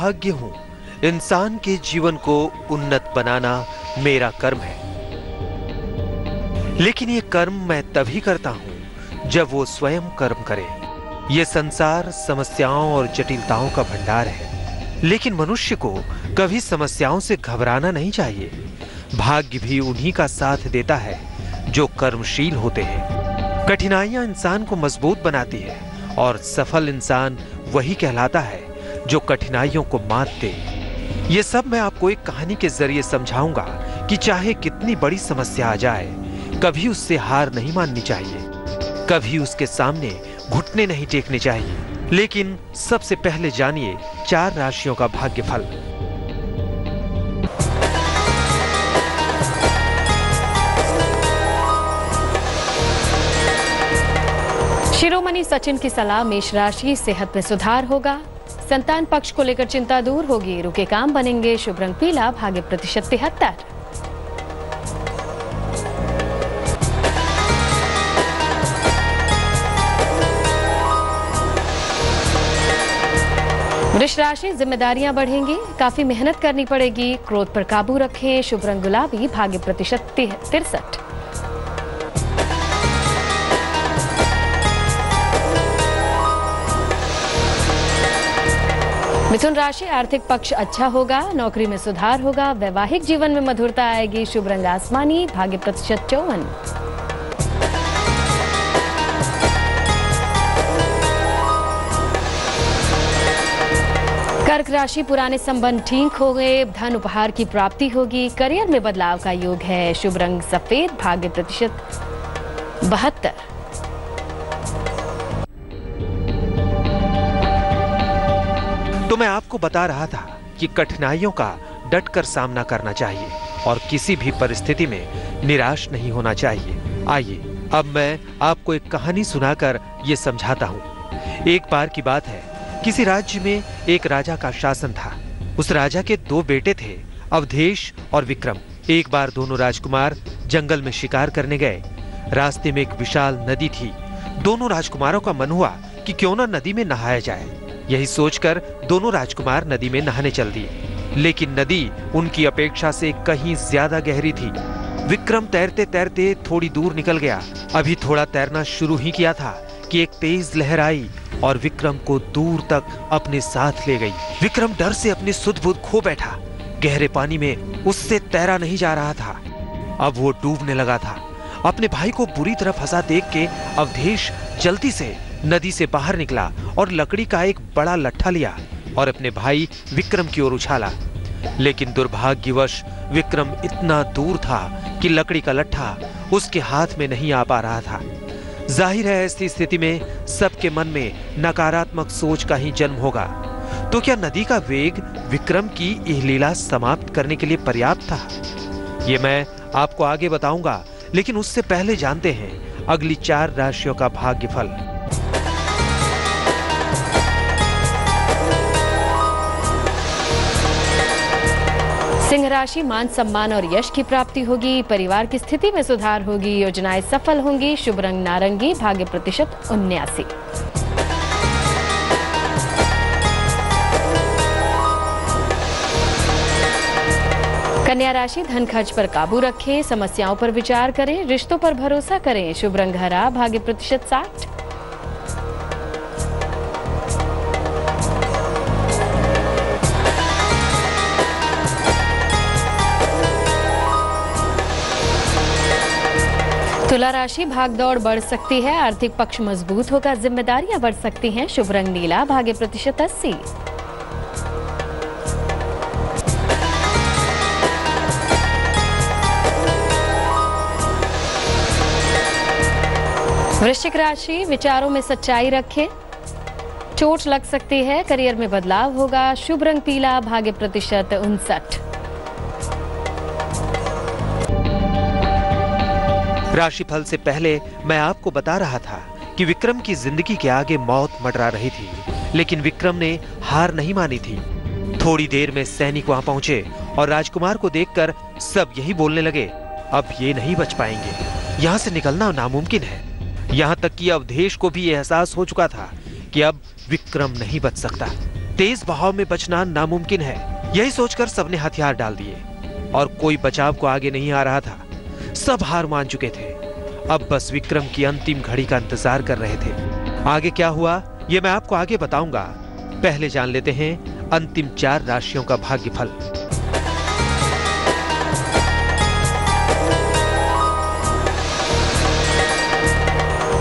भाग्य हूं, इंसान के जीवन को उन्नत बनाना मेरा कर्म है। लेकिन ये कर्म मैं तभी करता हूं जब वो स्वयं कर्म करे। ये संसार समस्याओं और जटिलताओं का भंडार है, लेकिन मनुष्य को कभी समस्याओं से घबराना नहीं चाहिए। भाग्य भी उन्हीं का साथ देता है जो कर्मशील होते हैं। कठिनाइयां इंसान को मजबूत बनाती है और सफल इंसान वही कहलाता है जो कठिनाइयों को मात दे। ये सब मैं आपको एक कहानी के जरिए समझाऊंगा कि चाहे कितनी बड़ी समस्या आ जाए, कभी उससे हार नहीं माननी चाहिए, कभी उसके सामने घुटने नहीं टेकने चाहिए। लेकिन सबसे पहले जानिए 4 राशियों का भाग्यफल। शिरोमणि सचिन की सलाह, मेष राशि, सेहत में सुधार होगा, संतान पक्ष को लेकर चिंता दूर होगी, रुके काम बनेंगे, शुभ रंग पीला, भाग्य प्रतिशत 73। वृष राशि, जिम्मेदारियां बढ़ेंगी, काफी मेहनत करनी पड़ेगी, क्रोध पर काबू रखें, शुभ रंग गुलाबी, भाग्य प्रतिशत 63। मिथुन राशि, आर्थिक पक्ष अच्छा होगा, नौकरी में सुधार होगा, वैवाहिक जीवन में मधुरता आएगी, शुभ रंग आसमानी, भाग्य प्रतिशत 54। कर्क राशि, पुराने संबंध ठीक हो गए, धन उपहार की प्राप्ति होगी, करियर में बदलाव का योग है, शुभ रंग सफेद, भाग्य प्रतिशत 72। तो मैं आपको बता रहा था कि कठिनाइयों का डटकर सामना करना चाहिए और किसी भी परिस्थिति में निराश नहीं होना चाहिए। आइए अब मैं आपको एक कहानी सुनाकर ये समझाता हूँ। एक बार की बात है, किसी राज्य में एक राजा का शासन था। उस राजा के 2 बेटे थे, अवधेश और विक्रम। एक बार दोनों राजकुमार जंगल में शिकार करने गए। रास्ते में एक विशाल नदी थी। दोनों राजकुमारों का मन हुआ कि क्यों ना नदी में नहाया जाए। यही सोचकर दोनों राजकुमार नदी में नहाने चल दिए, लेकिन नदी उनकी अपेक्षा से कहीं ज्यादा गहरी थी। विक्रम तैरते तैरते थोड़ी दूर निकल गया। अभी थोड़ा तैरना शुरू ही किया था कि एक तेज लहर आई और विक्रम को दूर तक अपने साथ ले गई। विक्रम डर से अपनी सुध-बुध खो बैठा। गहरे पानी में उससे तैरा नहीं जा रहा था। अब वो डूबने लगा था। अपने भाई को बुरी तरह फंसा देख के अवधेश जल्दी से नदी से बाहर निकला और लकड़ी का एक बड़ा लट्ठा लिया और अपने भाई विक्रम की ओर उछाला। लेकिन दुर्भाग्यवश विक्रम इतना दूर था कि लकड़ी का लट्ठा उसके हाथ में नहीं आ पा रहा था। जाहिर है ऐसी स्थिति में सबके मन में नकारात्मक सोच का ही जन्म होगा। तो क्या नदी का वेग विक्रम की यह लीला समाप्त करने के लिए पर्याप्त था? ये मैं आपको आगे बताऊंगा, लेकिन उससे पहले जानते हैं अगली 4 राशियों का भाग्यफल। सिंह राशि, मान सम्मान और यश की प्राप्ति होगी, परिवार की स्थिति में सुधार होगी, योजनाएं सफल होंगी, शुभ रंग नारंगी, भाग्य प्रतिशत 79। कन्या राशि, धन खर्च पर काबू रखें, समस्याओं पर विचार करें, रिश्तों पर भरोसा करें, शुभ रंग हरा, भाग्य प्रतिशत 60। तुला राशि, भाग दौड़ बढ़ सकती है, आर्थिक पक्ष मजबूत होगा, जिम्मेदारियां बढ़ सकती हैं, शुभ रंग नीला, भाग्य प्रतिशत 80। वृश्चिक राशि, विचारों में सच्चाई रखें, चोट लग सकती है, करियर में बदलाव होगा, शुभ रंग पीला, भाग्य प्रतिशत 59। राशिफल से पहले मैं आपको बता रहा था कि विक्रम की जिंदगी के आगे मौत मंडरा रही थी, लेकिन विक्रम ने हार नहीं मानी थी। थोड़ी देर में सैनिक वहां पहुंचे और राजकुमार को देखकर सब यही बोलने लगे, अब ये नहीं बच पाएंगे, यहाँ से निकलना नामुमकिन है। यहाँ तक कि अवधेश को भी यह एहसास हो चुका था कि अब विक्रम नहीं बच सकता। तेज बहाव में बचना नामुमकिन है। यही सोचकर सबने हथियार डाल दिए और कोई बचाव को आगे नहीं आ रहा था। सब हार मान चुके थे। अब बस विक्रम की अंतिम घड़ी का इंतजार कर रहे थे। आगे क्या हुआ ये मैं आपको आगे बताऊंगा। पहले जान लेते हैं अंतिम 4 राशियों का भाग्यफल।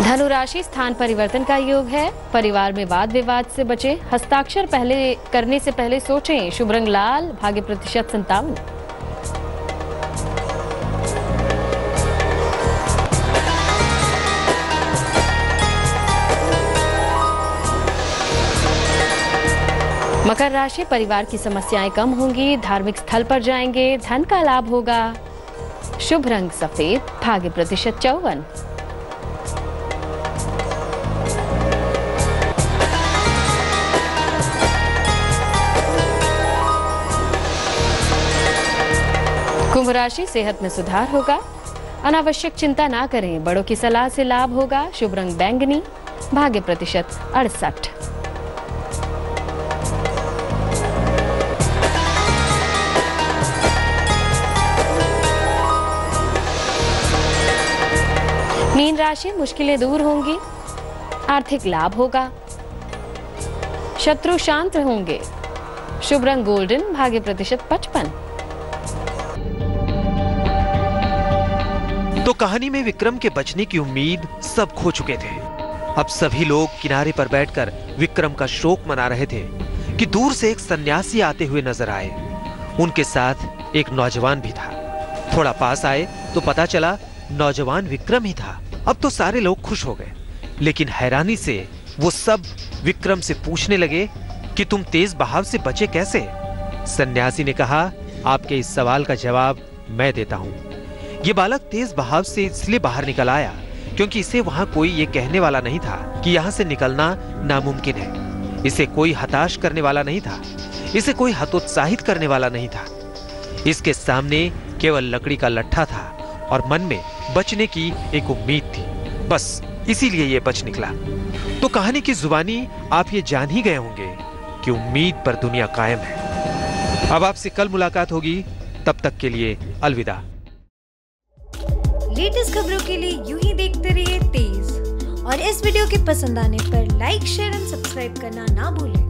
धनु राशि स्थान परिवर्तन का योग है। परिवार में वाद विवाद से बचे। हस्ताक्षर पहले करने से पहले सोचें। शुभ रंग लाल, भाग्य प्रतिशत 57। मकर राशि परिवार की समस्याएं कम होंगी। धार्मिक स्थल पर जाएंगे। धन का लाभ होगा। शुभ रंग सफेद, भाग्य प्रतिशत 54। कुंभ राशि सेहत में सुधार होगा। अनावश्यक चिंता ना करें। बड़ों की सलाह से लाभ होगा। शुभ रंग बैंगनी, भाग्य प्रतिशत 68। मीन राशि मुश्किलें दूर होंगी। आर्थिक लाभ होगा। शत्रु शांत होंगे। शुभ रंग गोल्डन, भाग्य प्रतिशत 55। तो कहानी में विक्रम के बचने की उम्मीद सब खो चुके थे। अब सभी लोग किनारे पर बैठकर विक्रम का शोक मना रहे थे कि दूर से एक सन्यासी आते हुए नजर आए। उनके साथ एक नौजवान भी था। थोड़ा पास आए तो पता चला नौजवान विक्रम ही था। अब तो सारे लोग खुश हो गए, लेकिन हैरानी से वो सब विक्रम से पूछने लगे कि तुम तेज बहाव से बचे कैसे? सन्यासी ने कहा, आपके इस सवाल का जवाब मैं देता हूं। ये बालक तेज बहाव से इसलिए बाहर निकल आया क्योंकि इसे वहां कोई ये कहने वाला नहीं था कि यहां से निकलना नामुमकिन है। इसे कोई हताश करने वाला नहीं था। इसे कोई हतोत्साहित करने वाला नहीं था। इसके सामने केवल लकड़ी का लट्ठा था और मन में बचने की एक उम्मीद थी। बस इसीलिए ये बच निकला। तो कहानी की जुबानी आप ये जान ही गए होंगे कि उम्मीद पर दुनिया कायम है। अब आपसे कल मुलाकात होगी। तब तक के लिए अलविदा। लेटेस्ट खबरों के लिए यूं ही देखते रहिए तेज। और इस वीडियो के पसंद आने पर लाइक, शेयर एंड सब्सक्राइब करना ना भूलें।